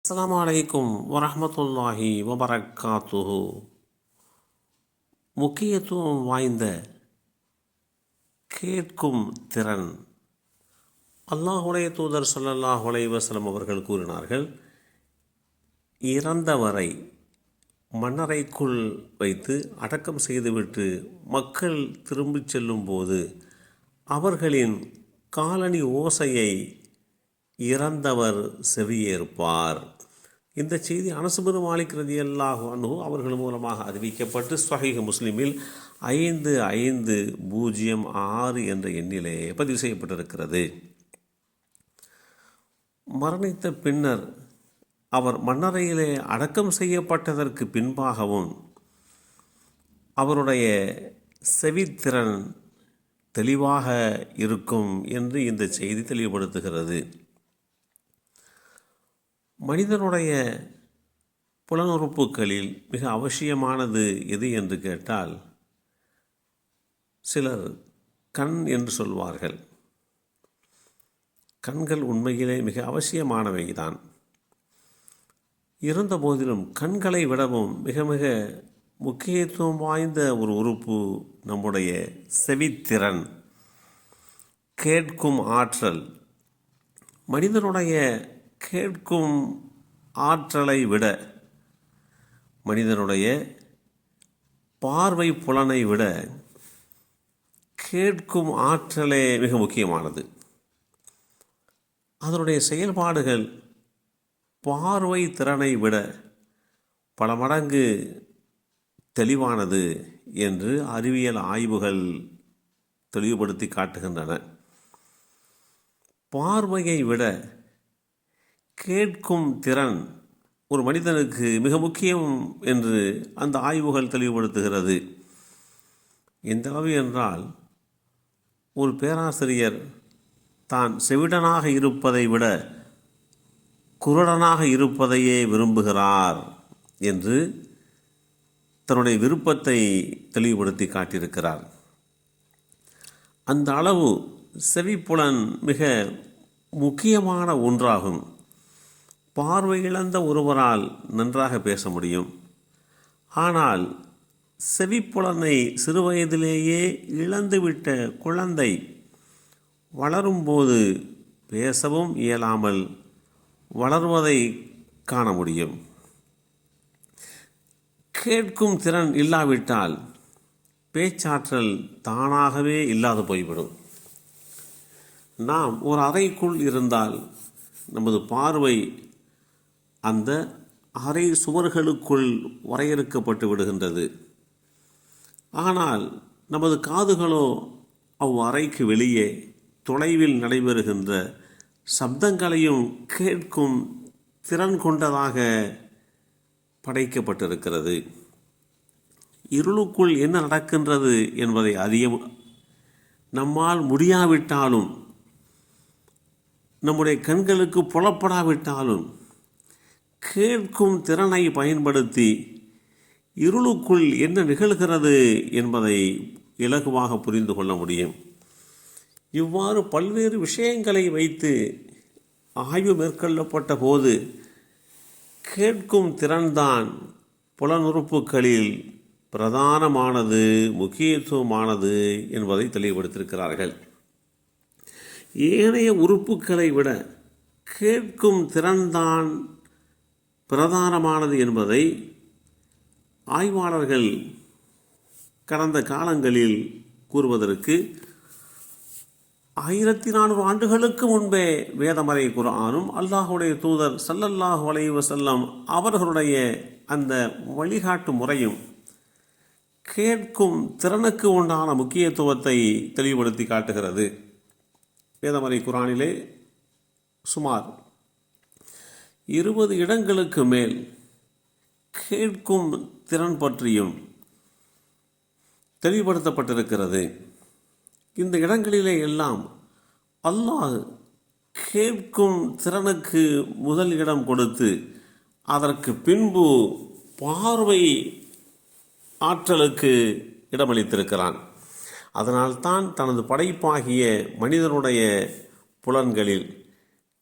அஸ்ஸலாமு அலைக்கும் வரஹ்மத்துல்லாஹி வபரக்காத்துஹு. முக்கியத்துவம் வாய்ந்த கேட்கும் திறன். அல்லாஹுடைய தூதர் ஸல்லல்லாஹு அலைஹி வஸல்லம் அவர்கள் கூறினார்கள், இறந்தவரை மண்ணறைக்குள் வைத்து அடக்கம் செய்துவிட்டு மக்கள் திரும்பிச் செல்லும்போது அவர்களின் காலணி ஓசையை இறந்தவர் செவியேற்பார். இந்த செய்தி அனஸ் பின் மாலிக் ரலியல்லாஹு அன்ஹு அவர்கள் மூலமாக அறிவிக்கப்பட்டு ஸஹீஹ் முஸ்லிமில் 5506 என்ற எண்ணிலே பதிவு செய்யப்பட்டிருக்கிறது. மரணித்த பின்னர் அவர் மண்ணறையிலே அடக்கம் செய்யப்பட்டதற்கு பின்பாகவும் அவருடைய செவித்திறன் தெளிவாக இருக்கும் என்று இந்த செய்தி தெளிவுபடுத்துகிறது. மனிதனுடைய புலனுறுப்புகளில் மிக அவசியமானது எது என்று கேட்டால், சிலர் கண் என்று சொல்வார்கள். கண்கள் உண்மையிலே மிக அவசியமானவைதான். இருந்த போதிலும் கண்களை விடவும் மிக மிக முக்கியத்துவம் வாய்ந்த ஒரு உறுப்பு நம்முடைய செவித்திறன், கேட்கும் ஆற்றல். மனிதனுடைய கேட்கும் ஆற்றலை விட, மனிதனுடைய பார்வை புலனை விட கேட்கும் ஆற்றலே மிக முக்கியமானது. அதனுடைய செயல்பாடுகள் பார்வை திறனை விட பல மடங்கு தெளிவானது என்று அறிவியல் ஆய்வுகள் தெளிவுபடுத்தி காட்டுகின்றன. பார்வையை விட கேட்கும் திறன் ஒரு மனிதனுக்கு மிக முக்கியம் என்று அந்த ஆய்வுகள் தெளிவுபடுத்துகிறது. எந்த அளவு என்றால், ஒரு பேராசிரியர் தான் செவிடனாக இருப்பதை விட குருடனாக இருப்பதையே விரும்புகிறார் என்று தன்னுடைய விருப்பத்தை தெளிவுபடுத்தி காட்டியிருக்கிறார். அந்த அளவு செவிப்புலன் மிக முக்கியமான ஒன்றாகும். பார்வை இழந்த ஒருவரால் நன்றாக பேச முடியும். ஆனால் செவிப்புலனை சிறுவயதிலேயே இழந்துவிட்ட குழந்தை வளரும்போது பேசவும் இயலாமல் வளர்வதை காண முடியும். கேட்கும் திறன் இல்லாவிட்டால் பேச்சாற்றல் தானாகவே இல்லாது போய்விடும். நாம் ஒரு அறைக்குள் இருந்தால் நமது பார்வை அந்த அறை சுவர்களுக்குள் வரையறுக்கப்பட்டு விடுகின்றது. ஆனால் நமது காதுகளோ அவ்வறைக்கு வெளியே தொலைவில் நடைபெறுகின்ற சப்தங்களையும் கேட்கும் திறன் கொண்டதாக படைக்கப்பட்டிருக்கிறது. இருளுக்குள் என்ன நடக்கின்றது என்பதை அறிய நம்மால் முடியாவிட்டாலும், நம்முடைய கண்களுக்கு புலப்படாவிட்டாலும், கேட்கும் திறனை பயன்படுத்தி இருளுக்குள் என்ன நிகழ்கிறது என்பதை இலகுவாக புரிந்து கொள்ள முடியும். இவ்வாறு பல்வேறு விஷயங்களை வைத்து ஆய்வு மேற்கொள்ளப்பட்ட போது கேட்கும் திறன்தான் புலனுறுப்புகளில் பிரதானமானது, முக்கியத்துவமானது என்பதை தெளிவுபடுத்தியிருக்கிறார்கள். ஏனைய உறுப்புகளை விட கேட்கும் திறன்தான் பிரதானமானது என்பதை ஆய்வாளர்கள் கடந்த காலங்களில் கூறுவதற்கு 1400 ஆண்டுகளுக்கு முன்பே வேதமறை குர்ஆனும் அல்லாஹுடைய தூதர் ஸல்லல்லாஹு அலைஹி வஸல்லம் அவர்களுடைய அந்த வழிகாட்டு முறையும் கேட்கும் திறனுக்கு உண்டான முக்கியத்துவத்தை தெளிவுபடுத்தி காட்டுகிறது. வேதமறை குர்ஆனிலே சுமார் 20 இடங்களுக்கு மேல் கேட்கும் திறன் பற்றியும் தெளிவுபடுத்தப்பட்டிருக்கிறது. இந்த இடங்களிலே எல்லாம் அல்லாஹ் கேட்கும் திறனுக்கு முதல் இடம் கொடுத்து அதற்கு பின்பு பார்வை ஆற்றலுக்கு இடமளித்திருக்கிறான். அதனால்தான் தனது படைப்பாகிய மனிதனுடைய புலன்களில்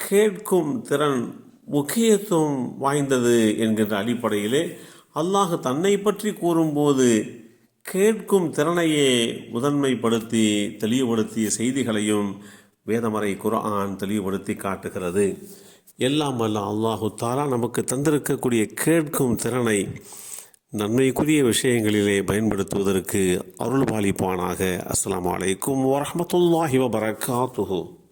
கேட்கும் திறன் முக்கியத்துவம் வாய்ந்தது என்கின்ற அடிப்படையிலே அல்லாஹ் தன்னை பற்றி கூறும்போது கேட்கும் திறனையே முதன்மைப்படுத்தி தெளிவுபடுத்திய செய்திகளையும் வேதமறை குர்ஆன் தெளிவுபடுத்தி காட்டுகிறது. எல்லாம் வல்ல அல்லாஹு தஆலா நமக்கு தந்திருக்கக்கூடிய கேட்கும் திறனை நன்மைக்குரிய விஷயங்களிலே பயன்படுத்துவதற்கு அருள் பாலிப்பானாக. அஸ்ஸலாமு அலைக்கும் வரஹ்மத்துல்லாஹி வபரகாத்துஹு.